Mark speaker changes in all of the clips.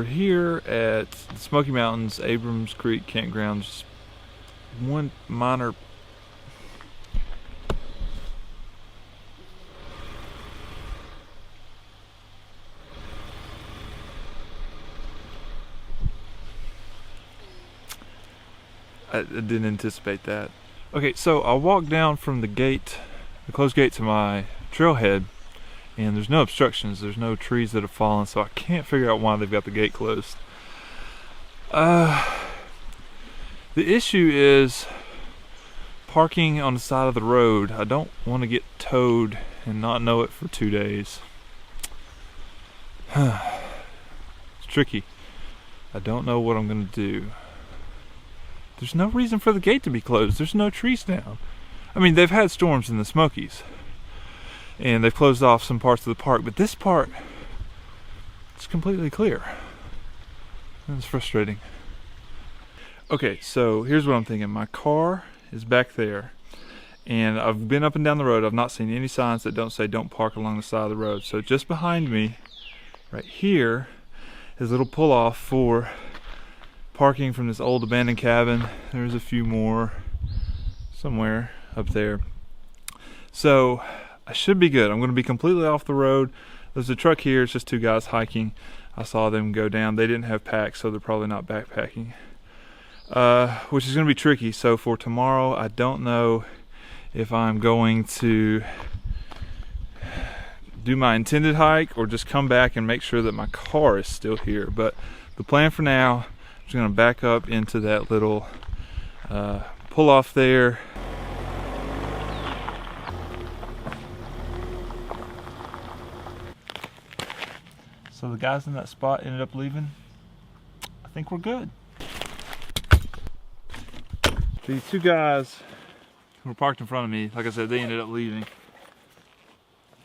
Speaker 1: we're here at the Smoky Mountains, Abrams Creek campground. Just one minor I didn't anticipate that. Okay, so I walked down from the gate, the closed gate, to my trailhead, and there's no obstructions, there's no trees that have fallen, so I can't figure out why they've got the gate closed. The issue is parking on the side of the road. I don't want to get towed and not know it for 2 days. It's tricky. I don't know what I'm going to do. There's no reason for the gate to be closed. There's no trees down. I mean, they've had storms in the Smokies, and they've closed off some parts of the park, but this part, it's completely clear. It's frustrating. Okay, so here's what I'm thinking. My car is back there, and I've been up and down the road. I've not seen any signs that don't say don't park along the side of the road. So just behind me, right here, is a little pull-off for parking from this old abandoned cabin. There's a few more somewhere up there. So I should be good. I'm going to be completely off the road. There's a truck here. It's just two guys hiking. I saw them go down. They didn't have packs, so they're probably not backpacking, which is going to be tricky. So for tomorrow, I don't know if I'm going to do my intended hike or just come back and make sure that my car is still here. But the plan for now, I'm just going to back up into that little pull off there. So the guys in that spot ended up leaving. I think we're good. These two guys who were parked in front of me, like I said, they ended up leaving.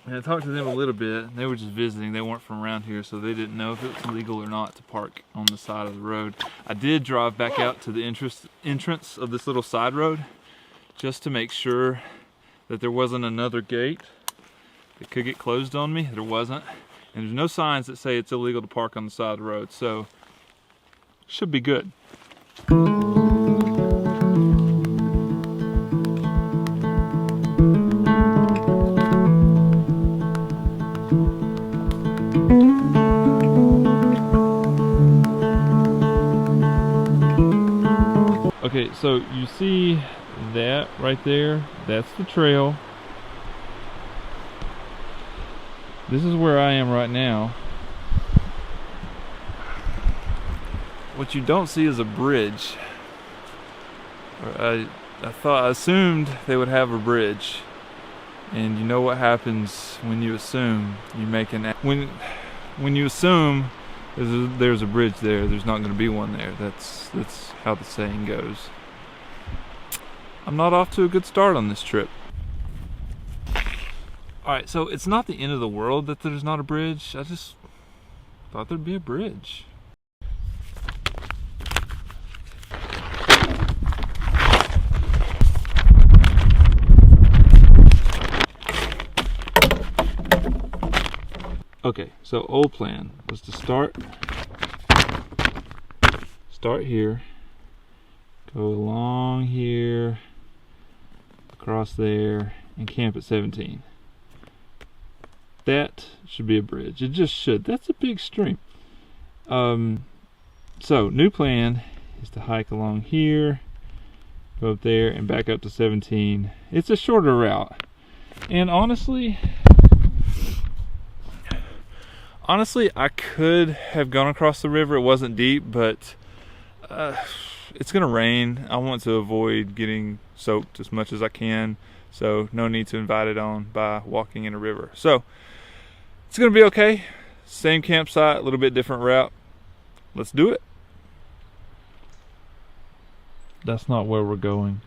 Speaker 1: And I talked to them a little bit. They were just visiting. They weren't from around here, so they didn't know if it was legal or not to park on the side of the road. I did drive back out to the entrance of this little side road just to make sure that there wasn't another gate that could get closed on me. There wasn't. And there's no signs that say it's illegal to park on the side of the road, so should be good. Okay, so you see that right there? That's the trail. This is where I am right now. What you don't see is a bridge. I assumed they would have a bridge, and you know what happens when you assume. You make an when you assume there's a bridge there, there's not going to be one there. That's how the saying goes. I'm not off to a good start on this trip. Alright, so it's not the end of the world that there's not a bridge. I just thought there'd be a bridge. Okay, so old plan was to start here, go along here, across there, and camp at 17. That should be a bridge. It just should. That's a big stream. So new plan is to hike along here, go up there, and back up to 17. It's a shorter route. And honestly, I could have gone across the river. It wasn't deep, but it's gonna rain. I want to avoid getting soaked as much as I can, so no need to invite it on by walking in a river. So it's gonna be okay. Same campsite, a little bit different route. Let's do it. That's not where we're going.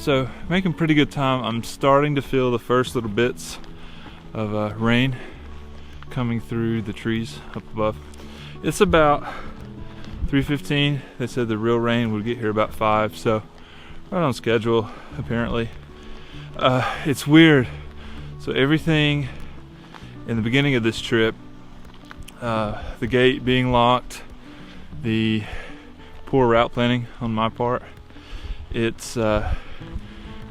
Speaker 1: So making pretty good time. I'm starting to feel the first little bits of rain coming through the trees up above. It's about 3:15. They said the real rain would get here about 5, so right on schedule apparently. It's weird. So everything in the beginning of this trip, the gate being locked, the poor route planning on my part, it's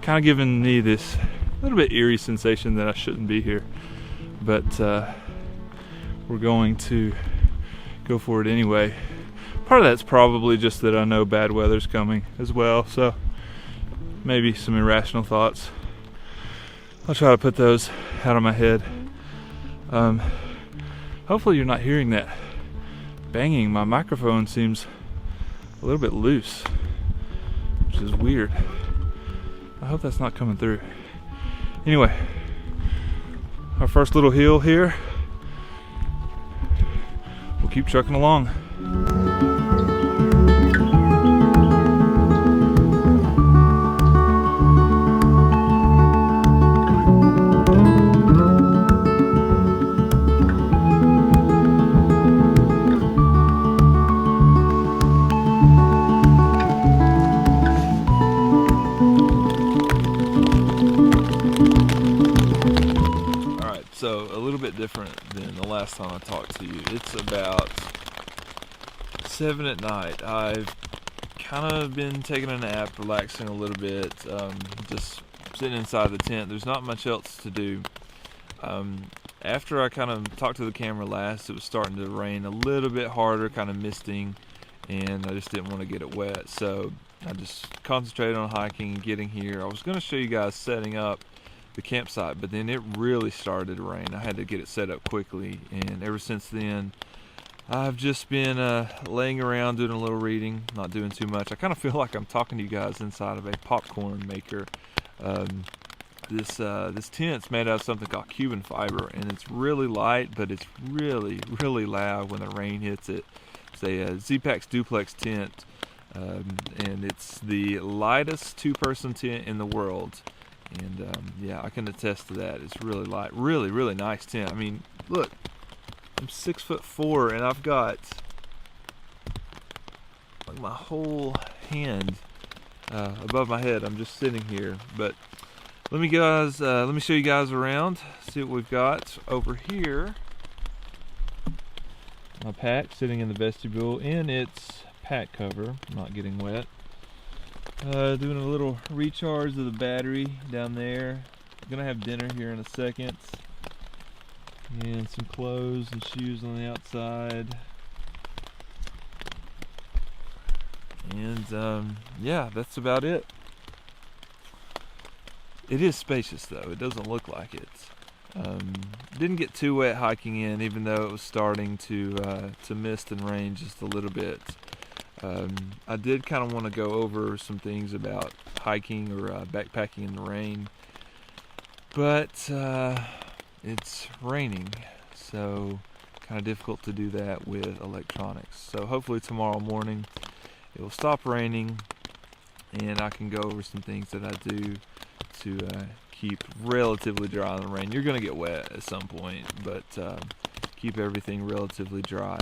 Speaker 1: kind of giving me this little bit eerie sensation that I shouldn't be here, but we're going to go for it anyway. Part of that's probably just that I know bad weather's coming as well, so maybe some irrational thoughts. I'll try to put those out of my head. Hopefully you're not hearing that banging. My microphone seems a little bit loose, which is weird. I hope that's not coming through. Anyway, our first little hill here. We'll keep trucking along. So a little bit different than the last time I talked to you. It's about 7 at night. I've kind of been taking a nap, relaxing a little bit, just sitting inside the tent. There's not much else to do. After I kind of talked to the camera last, it was starting to rain a little bit harder, kind of misting, and I just didn't want to get it wet. So I just concentrated on hiking and getting here. I was going to show you guys setting up the campsite, but then it really started to rain. I had to get it set up quickly, and ever since then I've just been laying around doing a little reading, not doing too much. I kind of feel like I'm talking to you guys inside of a popcorn maker. This tent's made out of something called Cuban fiber, and it's really light, but it's really, really loud when the rain hits it. It's a Z-Pax duplex tent, and it's the lightest two-person tent in the world. And yeah, I can attest to that. It's really light, really, really nice tent. I mean, look, I'm 6'4", and I've got like my whole hand above my head. I'm just sitting here. But let me show you guys around. See what we've got over here. My pack sitting in the vestibule in its pack cover, not getting wet. Doing a little recharge of the battery down there. I'm gonna have dinner here in a second, and some clothes and shoes on the outside, and yeah, that's about it. It is spacious though. It doesn't look like it. Didn't get too wet hiking in, even though it was starting to mist and rain just a little bit. I did kind of want to go over some things about hiking or backpacking in the rain, but it's raining, so kind of difficult to do that with electronics. So hopefully tomorrow morning it will stop raining, and I can go over some things that I do to keep relatively dry in the rain. You're going to get wet at some point, but keep everything relatively dry.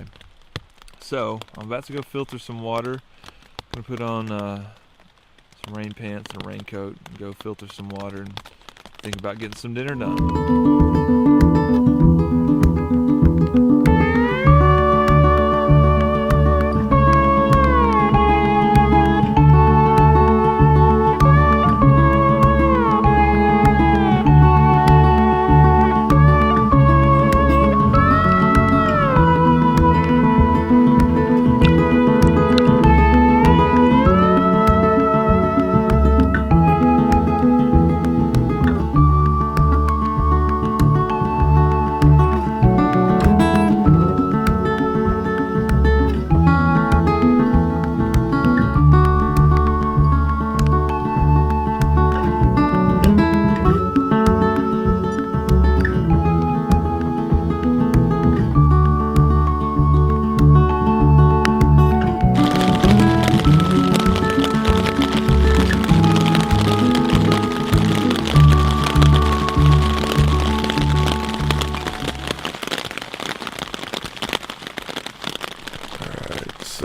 Speaker 1: So I'm about to go filter some water. I'm going to put on some rain pants and a raincoat and go filter some water and think about getting some dinner done.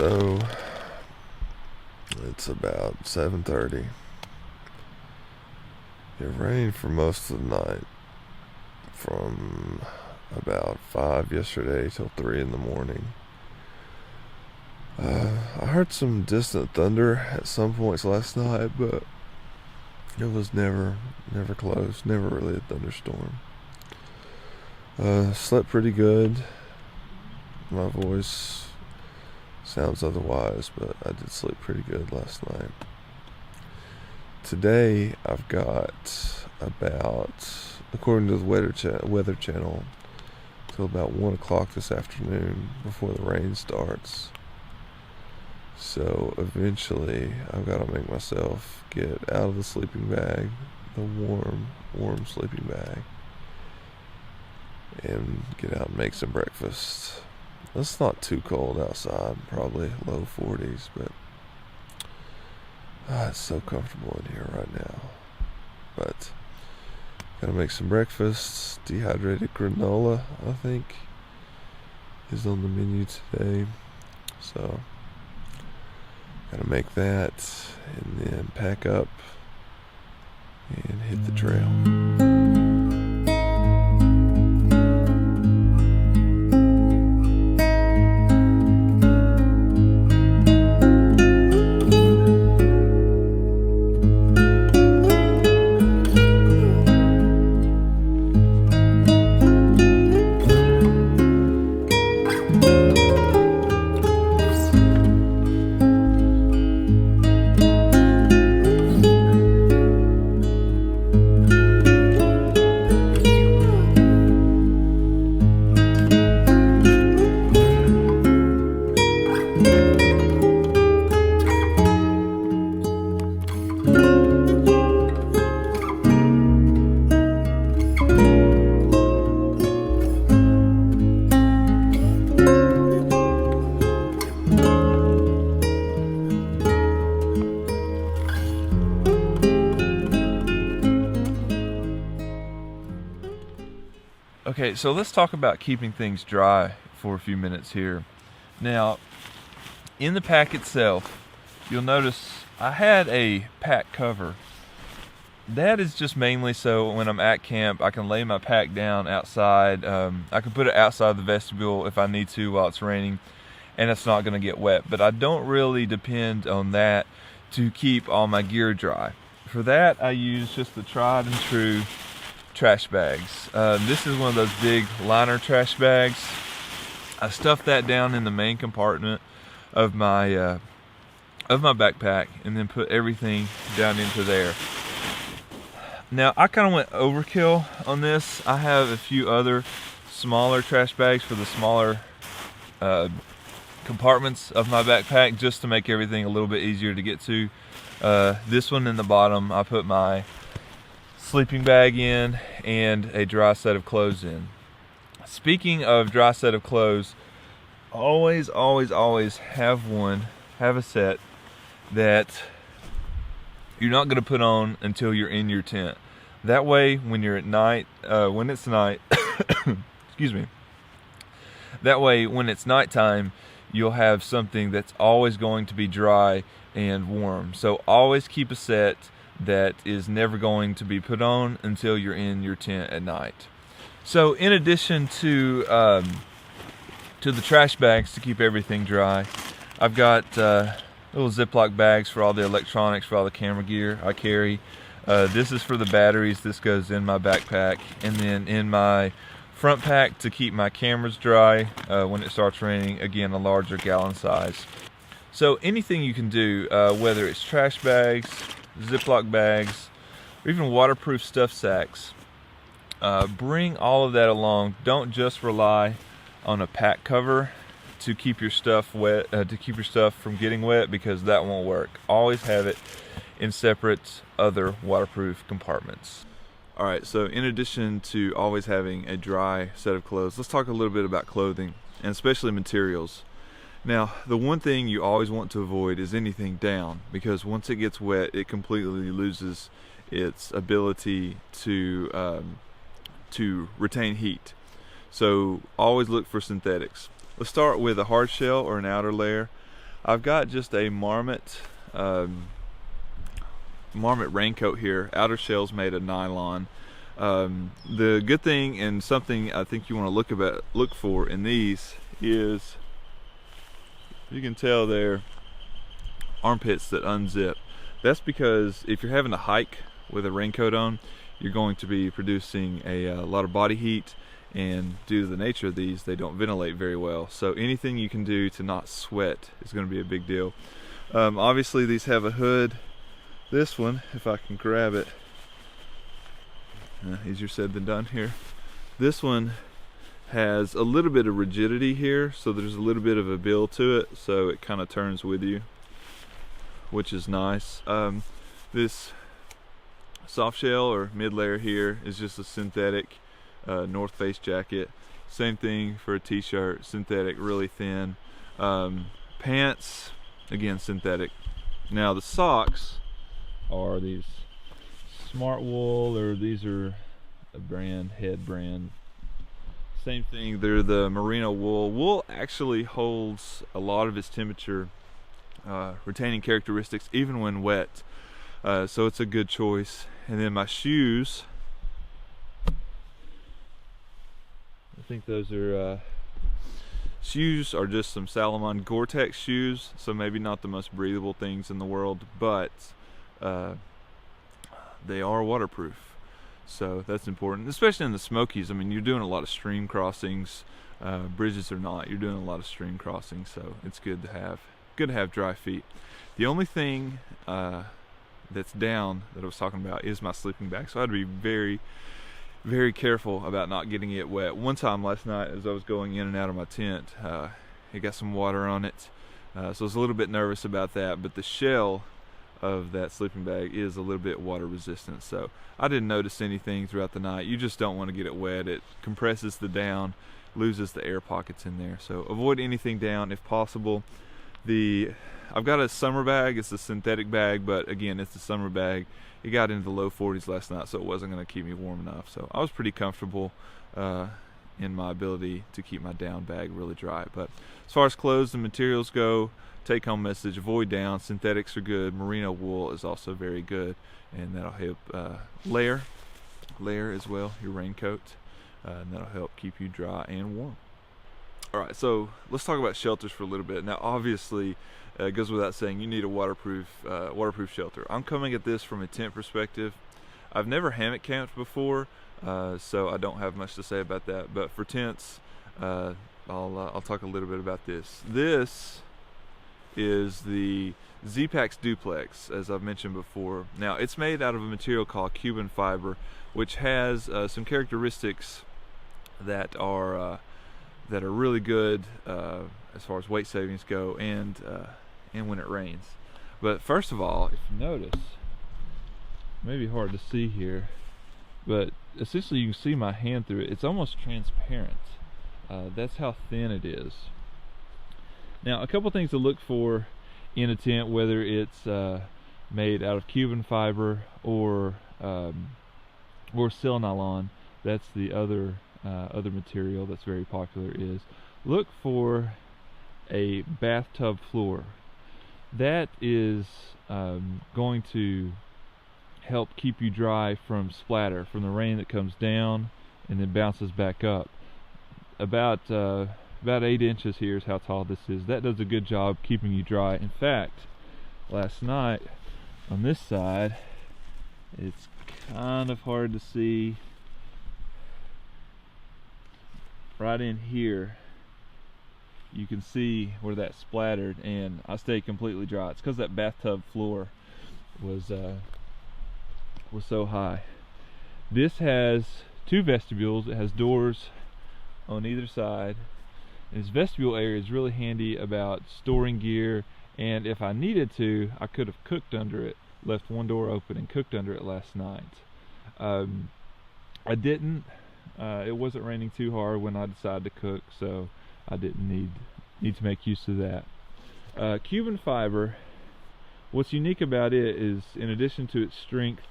Speaker 2: So it's about 7:30. It rained for most of the night, from about 5 yesterday till 3 in the morning. I heard some distant thunder at some points last night, but it was never close, never really a thunderstorm. Slept pretty good. My voice sounds otherwise, but I did sleep pretty good last night. Today I've got about, according to the weather channel, till about 1 o'clock this afternoon before the rain starts. So eventually I've got to make myself get out of the sleeping bag, the warm sleeping bag, and get out and make some breakfast. It's not too cold outside, probably low 40s, but it's so comfortable in here right now. But gotta make some breakfast. Dehydrated granola, I think, is on the menu today. So gotta make that and then pack up and hit the trail.
Speaker 1: Okay, so let's talk about keeping things dry for a few minutes here. Now, in the pack itself, you'll notice I had a pack cover. That is just mainly so when I'm at camp, I can lay my pack down outside. I can put it outside the vestibule if I need to while it's raining, and it's not going to get wet. But I don't really depend on that to keep all my gear dry. For that, I use just the tried and true trash bags. This is one of those big liner trash bags. I stuff that down in the main compartment of my backpack and then put everything down into there. Now I kind of went overkill on this. I have a few other smaller trash bags for the smaller compartments of my backpack just to make everything a little bit easier to get to. This one in the bottom I put my sleeping bag in and a dry set of clothes in. Speaking of dry set of clothes, always have a set that you're not going to put on until you're in your tent. That way when you're at night, when it's night excuse me, that way when it's nighttime you'll have something that's always going to be dry and warm. So always keep a set that is never going to be put on until you're in your tent at night. So in addition to the trash bags to keep everything dry, I've got little Ziploc bags for all the electronics, for all the camera gear I carry. This is for the batteries. This goes in my backpack, and then in my front pack to keep my cameras dry when it starts raining, again a larger gallon size. So anything you can do, whether it's trash bags, Ziploc bags, or even waterproof stuff sacks, bring all of that along. Don't just rely on a pack cover to keep your stuff wet, to keep your stuff from getting wet, because that won't work. Always have it in separate other waterproof compartments. All right, so in addition to always having a dry set of clothes, let's talk a little bit about clothing, and especially materials. Now, the one thing you always want to avoid is anything down, because once it gets wet, it completely loses its ability to retain heat. So always look for synthetics. Let's start with a hard shell or an outer layer. I've got just a Marmot raincoat here. Outer shell's made of nylon. The good thing, and something I think you want to look for in these, is you can tell they're armpits that unzip. That's because if you're having to hike with a raincoat on, you're going to be producing a lot of body heat, and due to the nature of these, they don't ventilate very well. So anything you can do to not sweat is going to be a big deal. Obviously these have a hood. This one, if I can grab it, easier said than done here. This one has a little bit of rigidity here, so there's a little bit of a bill to it, so it kind of turns with you, which is nice. This soft shell or mid layer here is just a synthetic North Face jacket. Same thing for a t-shirt, synthetic, really thin. Pants, again, synthetic. Now the socks are these Smart Wool, or these are a brand, Head brand. Same thing, they're the merino wool. Wool actually holds a lot of its temperature retaining characteristics even when wet, so it's a good choice. And then my shoes, I think those are shoes are just some Salomon Gore-Tex shoes, so maybe not the most breathable things in the world, but they are waterproof, so that's important, especially in the Smokies. I mean, you're doing a lot of stream crossings, bridges or not, you're doing a lot of stream crossings, so it's good to have dry feet. The only thing that's down that I was talking about is my sleeping bag, so I had to be very, very careful about not getting it wet. One time last night, as I was going in and out of my tent, it got some water on it, so I was a little bit nervous about that, but the shell of that sleeping bag is a little bit water resistant, so I didn't notice anything throughout the night. You just don't want to get it wet. It compresses the down, loses the air pockets in there, so avoid anything down if possible. I've got a summer bag. It's a synthetic bag, but again, it's a summer bag. It got into the low 40s last night, so it wasn't going to keep me warm enough, so I was pretty comfortable in my ability to keep my down bag really dry. But as far as clothes and materials go, take home message: avoid down. Synthetics are good. Merino wool is also very good, and that'll help layer as well your raincoat, and that'll help keep you dry and warm. Alright, so let's talk about shelters for a little bit. Now obviously it goes without saying you need a waterproof shelter. I'm coming at this from a tent perspective. I've never hammock camped before, so I don't have much to say about that, but for tents, I'll talk a little bit about this. This is the Z-Pax Duplex, as I've mentioned before. Now it's made out of a material called Cuban fiber, which has some characteristics that are really good as far as weight savings go, and when it rains. But first of all, if you notice, maybe hard to see here, but essentially you can see my hand through it. It's almost transparent. That's how thin it is. Now, a couple things to look for in a tent, whether it's made out of Cuban fiber or sil nylon, that's the other material that's very popular, is look for a bathtub floor. That is going to help keep you dry from splatter, from the rain that comes down and then bounces back up. About 8 inches here is how tall this is. That does a good job keeping you dry. In fact, last night on this side, it's kind of hard to see. Right in here, you can see where that splattered, and I stayed completely dry. It's because that bathtub floor was so high. This has 2 vestibules. It has doors on either side. And this vestibule area is really handy about storing gear, and if I needed to, I could have cooked under it, left one door open and cooked under it last night. I didn't. It wasn't raining too hard when I decided to cook, so I didn't need to make use of that. Cuban fiber, what's unique about it is, in addition to its strength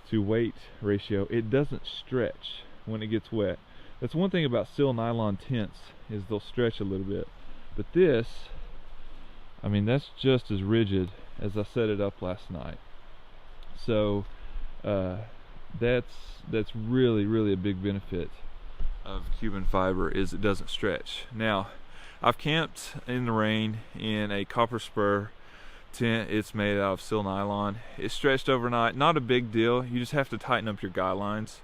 Speaker 1: to weight ratio, it doesn't stretch when it gets wet. That's one thing about sil nylon tents, is they'll stretch a little bit, but this I mean, that's just as rigid as I set it up last night. So that's really a big benefit of Cuban fiber, is it doesn't stretch. Now, I've camped in the rain in a copper spur tent. It's made out of seal nylon. It's stretched overnight, not a big deal. You just have to tighten up your guy lines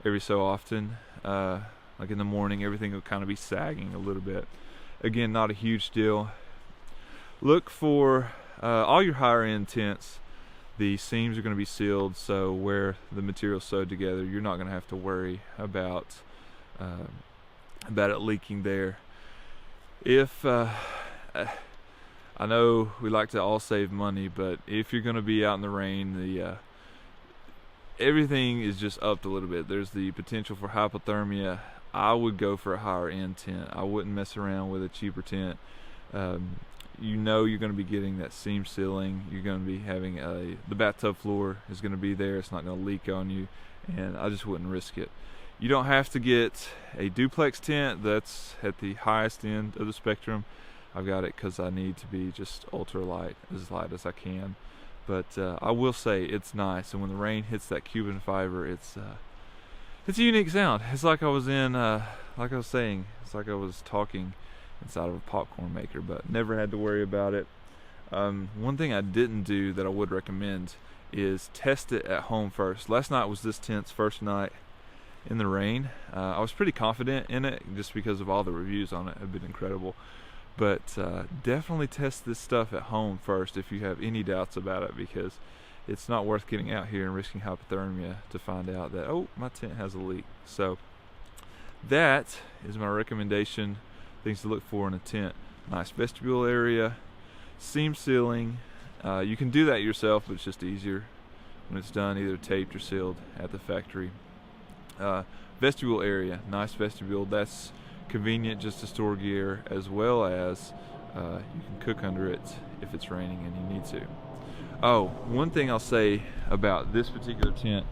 Speaker 1: every so often. Like in the morning, everything will kind of be sagging a little bit. Again, not a huge deal. Look for all your higher end tents. The seams are going to be sealed, so where the material's sewed together, you're not going to have to worry about it leaking there. If I know we like to all save money, but if you're going to be out in the rain, everything is just upped a little bit. There's the potential for hypothermia. I would go for a higher end tent. I wouldn't mess around with a cheaper tent. You know you're going to be getting that seam sealing. You're going to be having the bathtub floor is going to be there. It's not going to leak on you, and I just wouldn't risk it. You don't have to get a duplex tent. That's at the highest end of the spectrum. I've got it because I need to be just ultra light, as light as I can. But I will say it's nice, and when the rain hits that Cuban fiber, it's a unique sound. It's like I was in, like I was saying, it's like I was talking inside of a popcorn maker, but never had to worry about it. One thing I didn't do that I would recommend is test it at home first. Last night was this tent's first night in the rain. I was pretty confident in it just because of all the reviews on it have been incredible. But definitely test this stuff at home first if you have any doubts about it, because it's not worth getting out here and risking hypothermia to find out that, oh, my tent has a leak. So that is my recommendation. Things to look for in a tent: nice vestibule area, seam sealing. You can do that yourself, but it's just easier when it's done, either taped or sealed at the factory. Vestibule area, nice vestibule. That's convenient just to store gear, as well as you can cook under it if it's raining and you need to. Oh, one thing I'll say about this particular tent,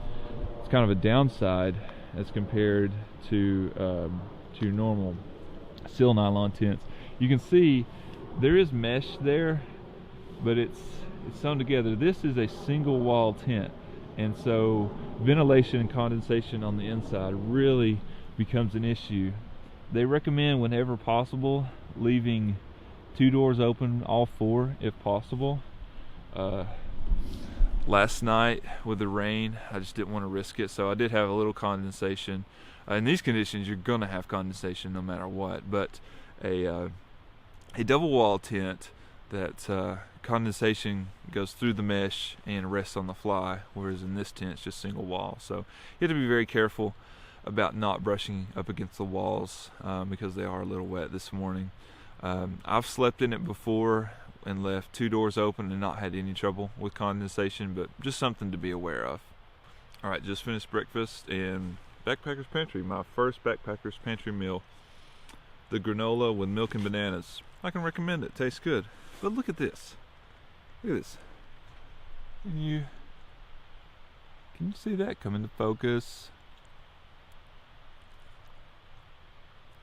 Speaker 1: it's kind of a downside as compared to normal seal nylon tents. You can see there is mesh there, but it's sewn together. This is a single wall tent, and so ventilation and condensation on the inside really becomes an issue. They recommend, whenever possible, leaving 2 doors open, all 4 if possible. Last night with the rain, I just didn't want to risk it, so I did have a little condensation. In these conditions, you're going to have condensation no matter what, but a double wall tent that condensation goes through the mesh and rests on the fly, whereas in this tent it's just single wall. So you have to be very careful about not brushing up against the walls because they are a little wet this morning. I've slept in it before and left 2 doors open and not had any trouble with condensation, but just something to be aware of. Alright, just finished breakfast in Backpacker's Pantry, my first Backpacker's Pantry meal. The granola with milk and bananas. I can recommend it, tastes good. But look at this. Look at this. Can you see that come into focus?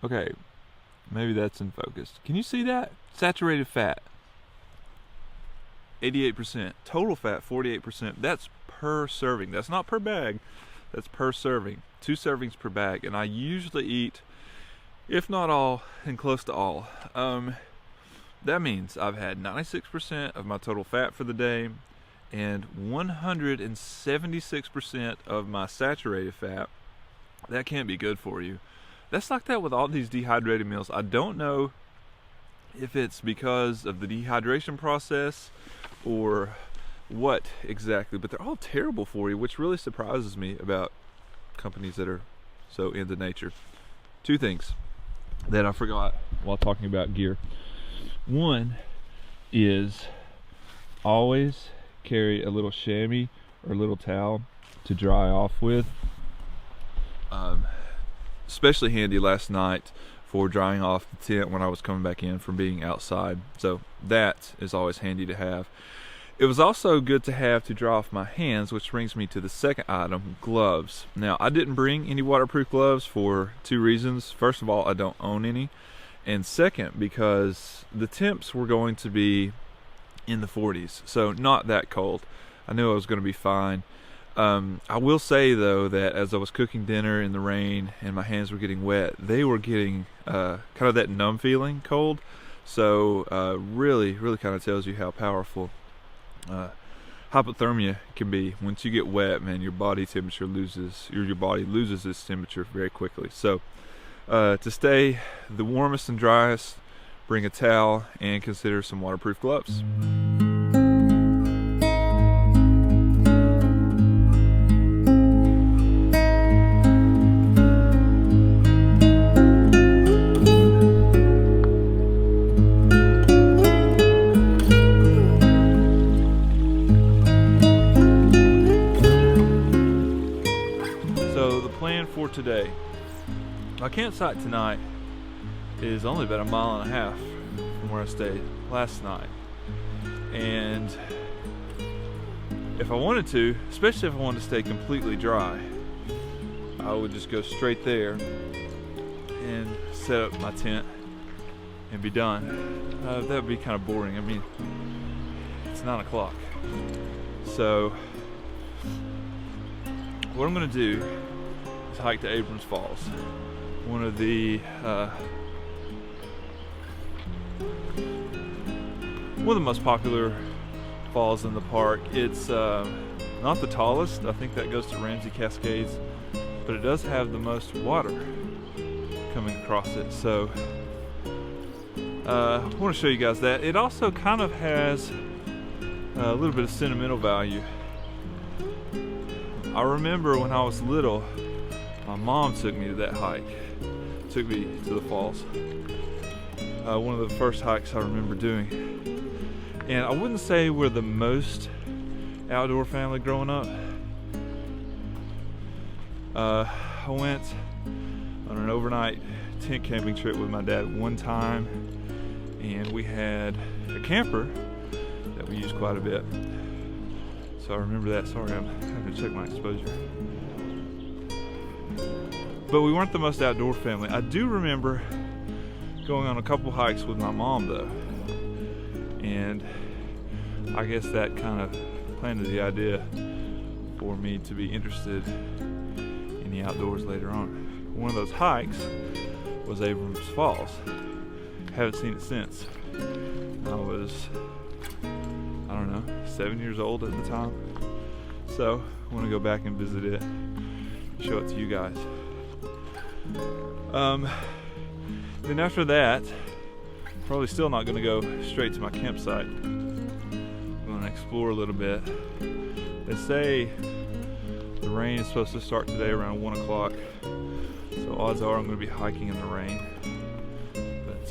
Speaker 1: Okay, maybe that's in focus. Can you see that? Saturated fat, 88%. Total fat, 48%. That's per serving. That's not per bag. That's per serving. 2 servings per bag. And I usually eat, if not all, and close to all. That means I've had 96% of my total fat for the day and 176% of my saturated fat. That can't be good for you. That's like that with all these dehydrated meals. I don't know if it's because of the dehydration process or what exactly, but they're all terrible for you, which really surprises me about companies that are so into nature. 2 things that I forgot while talking about gear. One is always carry a little chamois or a little towel to dry off with. Especially handy last night for drying off the tent when I was coming back in from being outside. So that is always handy to have. It was also good to have to dry off my hands, which brings me to the second item, gloves. Now, I didn't bring any waterproof gloves for 2 reasons. First of all, I don't own any. And second, because the temps were going to be in the 40s, so not that cold. I knew I was going to be fine. I will say though that as I was cooking dinner in the rain and my hands were getting wet, they were getting kind of that numb feeling cold. So really kind of tells you how powerful hypothermia can be. Once you get wet, man, your body loses its temperature very quickly. So to stay the warmest and driest, bring a towel and consider some waterproof gloves. For today, my campsite tonight is only about 1.5 miles from where I stayed last night, and if I wanted to, especially if I wanted to stay completely dry, I would just go straight there and set up my tent and be done. That would be kind of boring. I mean, it's 9 o'clock, so what I'm going to do is hike to Abrams Falls, one of the most popular falls in the park. It's not the tallest. I think that goes to Ramsey Cascades, but it does have the most water coming across it. So I want to show you guys that. It also kind of has a little bit of sentimental value. I remember when I was little, my mom took me to that hike, took me to the falls. One of the first hikes I remember doing. And I wouldn't say we're the most outdoor family growing up. I went on an overnight tent camping trip with my dad one time, and we had a camper that we used quite a bit. So I remember that. Sorry, I'm having to check my exposure. But we weren't the most outdoor family. I do remember going on a couple hikes with my mom though, and I guess that kind of planted the idea for me to be interested in the outdoors later on. One of those hikes was Abrams Falls. Haven't seen it since. I was, 7 years old at the time. So I want to go back and visit it, show it to you guys. Then after that, probably still not going to go straight to my campsite. I'm going to explore a little bit. They say the rain is supposed to start today around 1 o'clock, so odds are I'm going to be hiking in the rain, but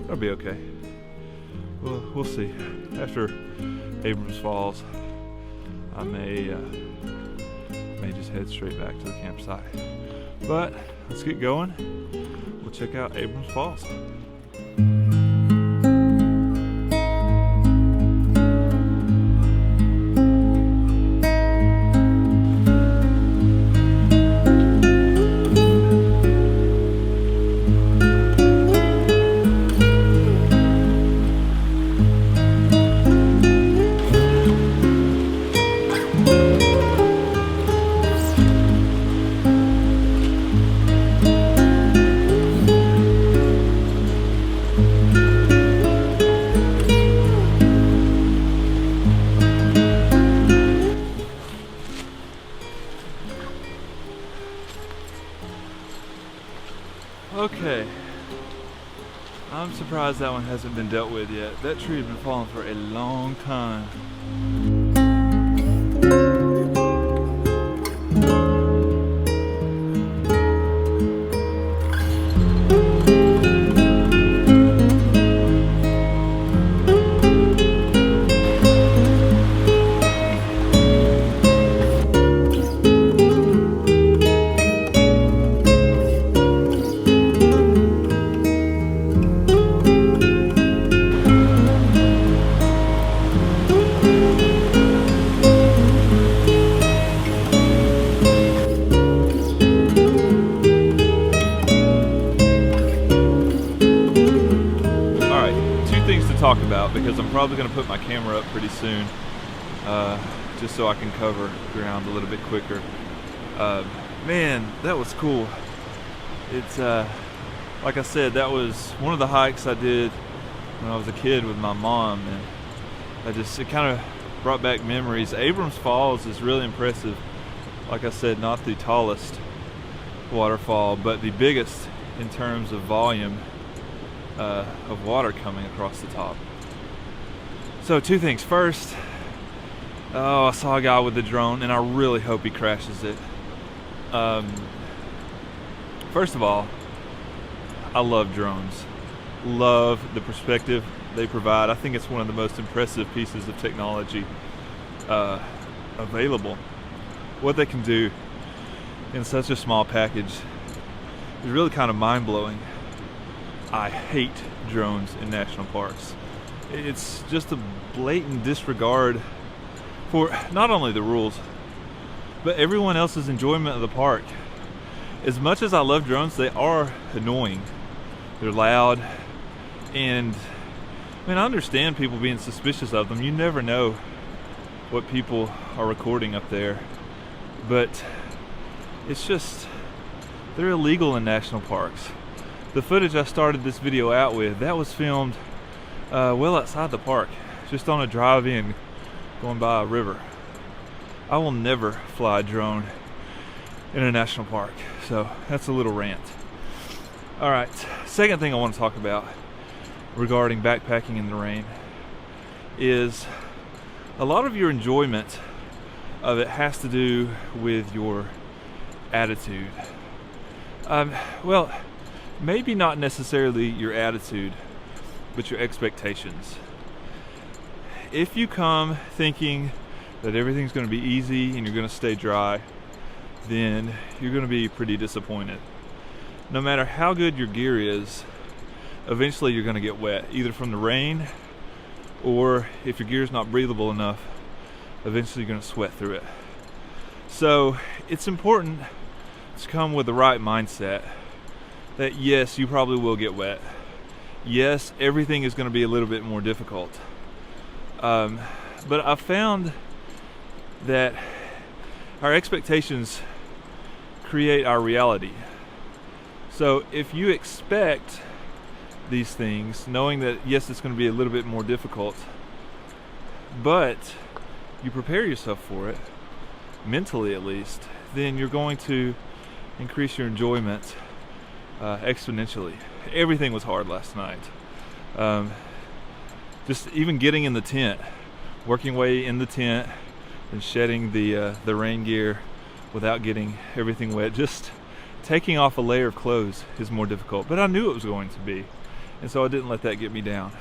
Speaker 1: that'll be okay. We'll see. After Abrams Falls, I may just head straight back to the campsite. But let's get going. We'll check out Abrams Falls. Okay, I'm surprised that one hasn't been dealt with yet. That tree has been falling for a long time. talk about because I'm probably going to put my camera up pretty soon, just so I can cover ground a little bit quicker. Man, that was cool. It's like I said, that was one of the hikes I did when I was a kid with my mom, and it kind of brought back memories. Abrams Falls is really impressive. Like I said, not the tallest waterfall, but the biggest in terms of volume of water coming across the top. So two things. First, I saw a guy with a drone, and I really hope he crashes it. First of all, I love drones. Love the perspective they provide. I think it's one of the most impressive pieces of technology available. What they can do in such a small package is really kind of mind-blowing. I hate drones in national parks. It's just a blatant disregard for not only the rules, but everyone else's enjoyment of the park. As much as I love drones, they are annoying. They're loud, and I understand people being suspicious of them. You never know what people are recording up there, but it's just, they're illegal in national parks. The footage I started this video out with, that was filmed well outside the park, just on a drive-in going by a river. I will never fly a drone in a national park. So that's a little rant. All right, second thing I want to talk about regarding backpacking in the rain is a lot of your enjoyment of it has to do with your attitude. Well, maybe not necessarily your attitude, but your expectations. If you come thinking that everything's going to be easy and you're going to stay dry, then you're going to be pretty disappointed. No matter how good your gear is, eventually you're going to get wet, either from the rain, or if your gear's not breathable enough, eventually you're going to sweat through it. So it's important to come with the right mindset that yes, you probably will get wet. Yes, everything is going to be a little bit more difficult. But I found that our expectations create our reality. So if you expect these things, knowing that yes, it's going to be a little bit more difficult, but you prepare yourself for it, mentally at least, then you're going to increase your enjoyment exponentially. Everything was hard last night. Just even getting in the tent, working way in the tent and shedding the rain gear without getting everything wet. Just taking off a layer of clothes is more difficult, but I knew it was going to be, and so I didn't let that get me down.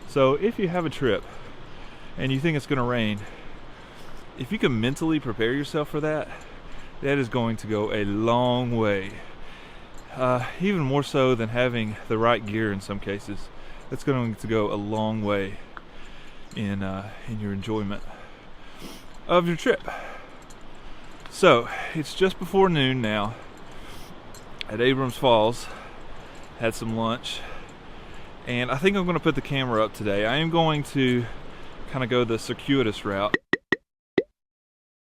Speaker 1: So if you have a trip and you think it's going to rain, if you can mentally prepare yourself for that, that is going to go a long way. Even more so than having the right gear in some cases. It's going to go a long way in your enjoyment of your trip. So it's just before noon now at Abrams Falls. Had some lunch, and I think I'm going to put the camera up today. I am going to kind of go the circuitous route.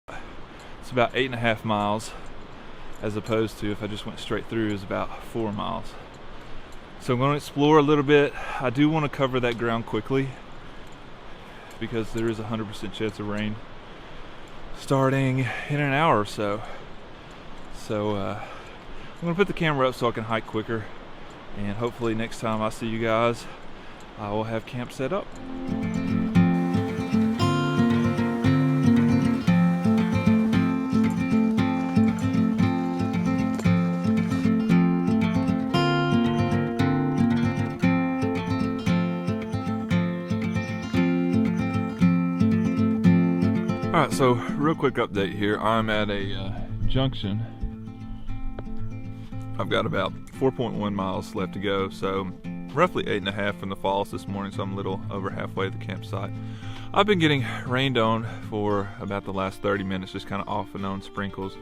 Speaker 1: It's about 8.5 miles, as opposed to if I just went straight through is about 4 miles. So I'm going to explore a little bit. I do want to cover that ground quickly because there is a 100% chance of rain starting in an hour or so. So I'm going to put the camera up so I can hike quicker, and hopefully next time I see you guys I will have camp set up. Alright, so real quick update here. I'm at a junction. I've got about 4.1 miles left to go, so roughly 8.5 from the falls this morning, so I'm a little over halfway to the campsite. I've been getting rained on for about the last 30 minutes, just kind of off and on sprinkles.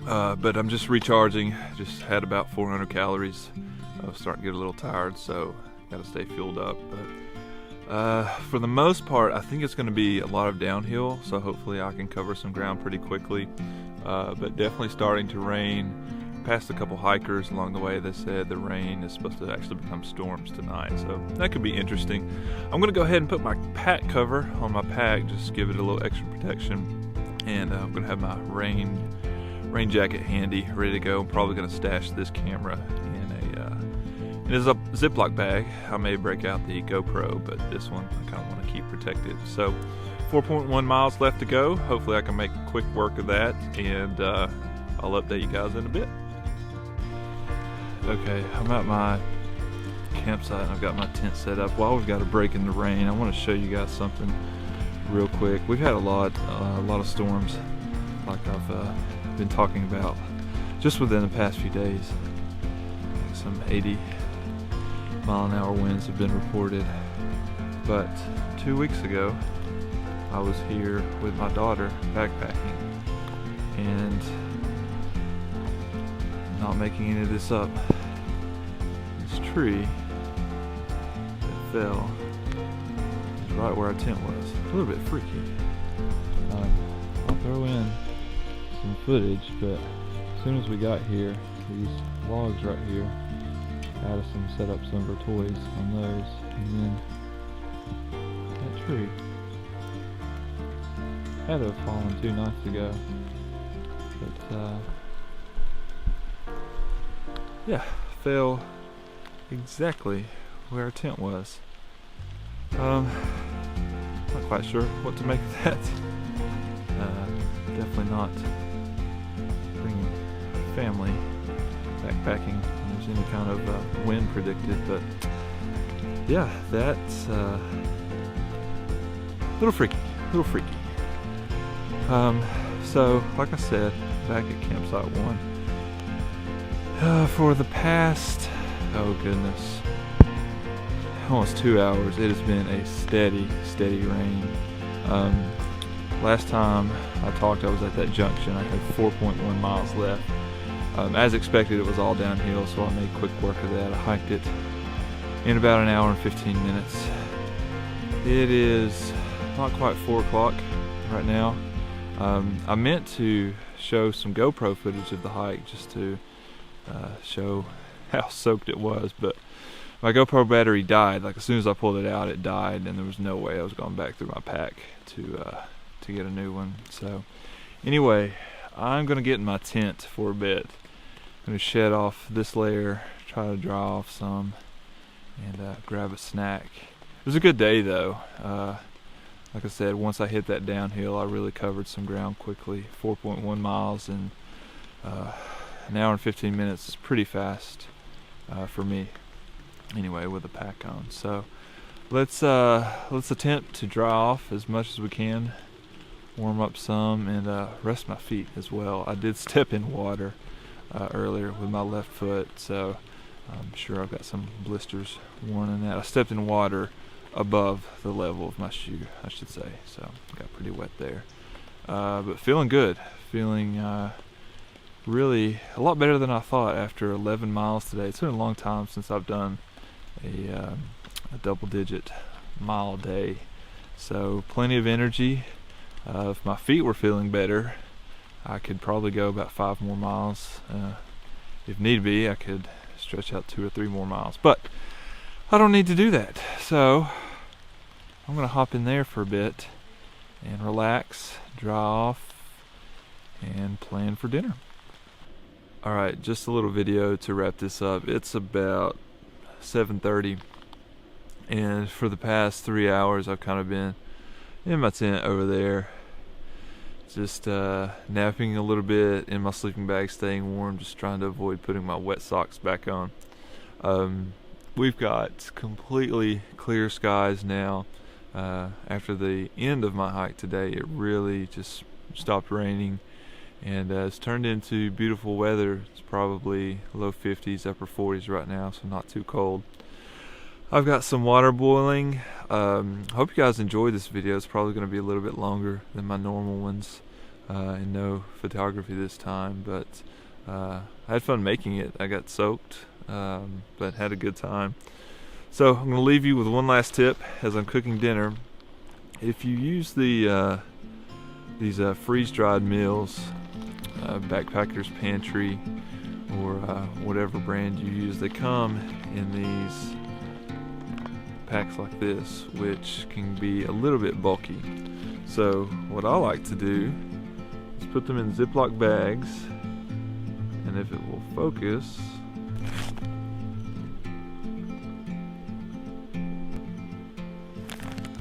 Speaker 1: But I'm just recharging, just had about 400 calories. I was starting to get a little tired, so Got to stay fueled up. But for the most part, I think it's going to be a lot of downhill, so hopefully I can cover some ground pretty quickly. But definitely starting to rain. Passed a couple hikers along the way. They said the rain is supposed to actually become storms tonight, so that could be interesting. I'm going to go ahead and put my pack cover on my pack, just give it a little extra protection, and I'm going to have my rain jacket handy, ready to go. I'm probably going to stash this camera in a Ziploc bag. I may break out the GoPro, but this one I kind of want to keep protected. So 4.1 miles left to go. Hopefully I can make quick work of that, and I'll update you guys in a bit. Okay, I'm at my campsite and I've got my tent set up. While we've got a break in the rain, I want to show you guys something real quick. We've had a lot of storms, like I've been talking about, just within the past few days. Some 80-mile-an-hour winds have been reported. But 2 weeks ago, I was here with my daughter backpacking, and not making any of this up, this tree that fell is right where our tent was. A little bit freaky. I'll throw in some footage, but as soon as we got here, these logs right here, Addison set up some of her toys on those, and then that tree had to have fallen 2 nights ago, but yeah, fell exactly where our tent was. Not quite sure what to make of that. Definitely not bringing family backpacking when there's any kind of wind predicted, but yeah, that's a little freaky. So like I said, back at campsite 1. For the past, oh goodness, almost 2 hours, it has been a steady rain. Last time I talked, I was at that junction. I had 4.1 miles left. As expected, it was all downhill, so I made quick work of that. I hiked it in about an hour and 15 minutes. It is not quite 4 o'clock right now. I meant to show some GoPro footage of the hike just to show how soaked it was, but my GoPro battery died. Like as soon as I pulled it out, it died, and there was no way I was going back through my pack to get a new one. So anyway, I'm gonna get in my tent for a bit. I'm gonna shed off this layer, try to dry off some, and grab a snack. It was a good day though. Like I said, once I hit that downhill, I really covered some ground quickly. 4.1 miles in an hour and 15 minutes is pretty fast for me, anyway, with a pack on. So let's attempt to dry off as much as we can, warm up some, and rest my feet as well. I did step in water earlier with my left foot, so I'm sure I've got some blisters warning that. I stepped in water above the level of my shoe, I should say, so got pretty wet there. But feeling good, feeling really a lot better than I thought after 11 miles today. It's been a long time since I've done a double-digit mile day, so plenty of energy. If my feet were feeling better, I could probably go about 5 more miles. If need be, I could stretch out 2 or 3 more miles, but I don't need to do that. So I'm gonna hop in there for a bit and relax, dry off, and plan for dinner. Alright, just a little video to wrap this up. It's about 7:30, and for the past 3 hours I've kind of been in my tent over there, just napping a little bit in my sleeping bag, staying warm, just trying to avoid putting my wet socks back on. We've got completely clear skies now. After the end of my hike today, it really just stopped raining, and it's turned into beautiful weather. It's probably low 50s, upper 40s right now, so not too cold. I've got some water boiling. Hope you guys enjoyed this video. It's probably going to be a little bit longer than my normal ones, and no photography this time, but I had fun making it. I got soaked, but had a good time. So I'm going to leave you with one last tip as I'm cooking dinner. If you use these freeze-dried meals, Backpacker's Pantry, or whatever brand you use, they come in these packs like this, which can be a little bit bulky. So what I like to do is put them in Ziploc bags, and if it will focus,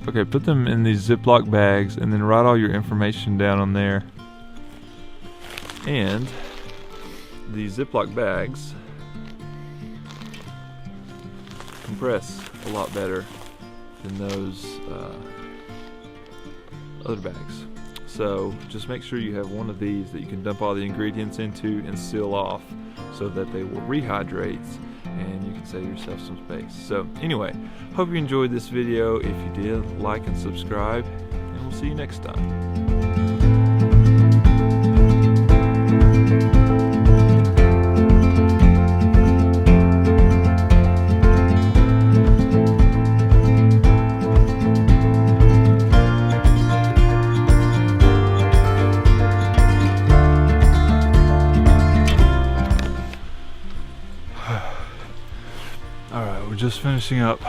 Speaker 1: okay, put them in these Ziploc bags and then write all your information down on there. And these Ziploc bags compress a lot better than those other bags. So just make sure you have one of these that you can dump all the ingredients into and seal off so that they will rehydrate and you can save yourself some space. So anyway, hope you enjoyed this video. If you did, like and subscribe, and we'll see you next time. Alright, we're just finishing up.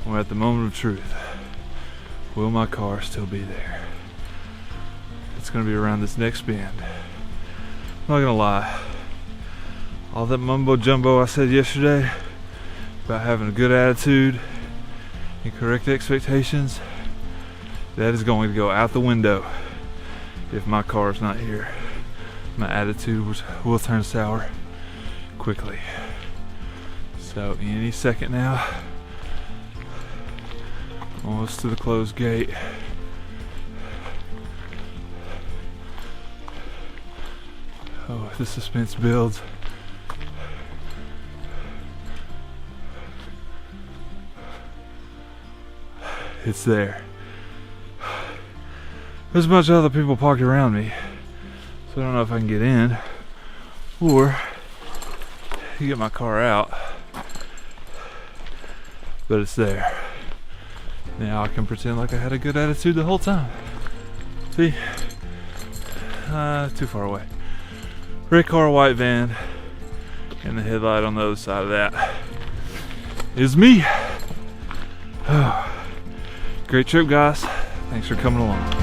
Speaker 1: We're at the moment of truth. Will my car still be there? It's gonna be around this next bend. I'm not gonna lie. All that mumbo jumbo I said yesterday about having a good attitude and correct expectations, that is going to go out the window if my car is not here. My attitude will turn sour quickly. So any second now, almost to the closed gate. Oh, the suspense builds. It's there. There's a bunch of other people parked around me, so I don't know if I can get in or get my car out, but it's there. Now I can pretend like I had a good attitude the whole time. See? Too far away. Red car, white van, and the headlight on the other side of that is me. Oh. Great trip, guys. Thanks for coming along.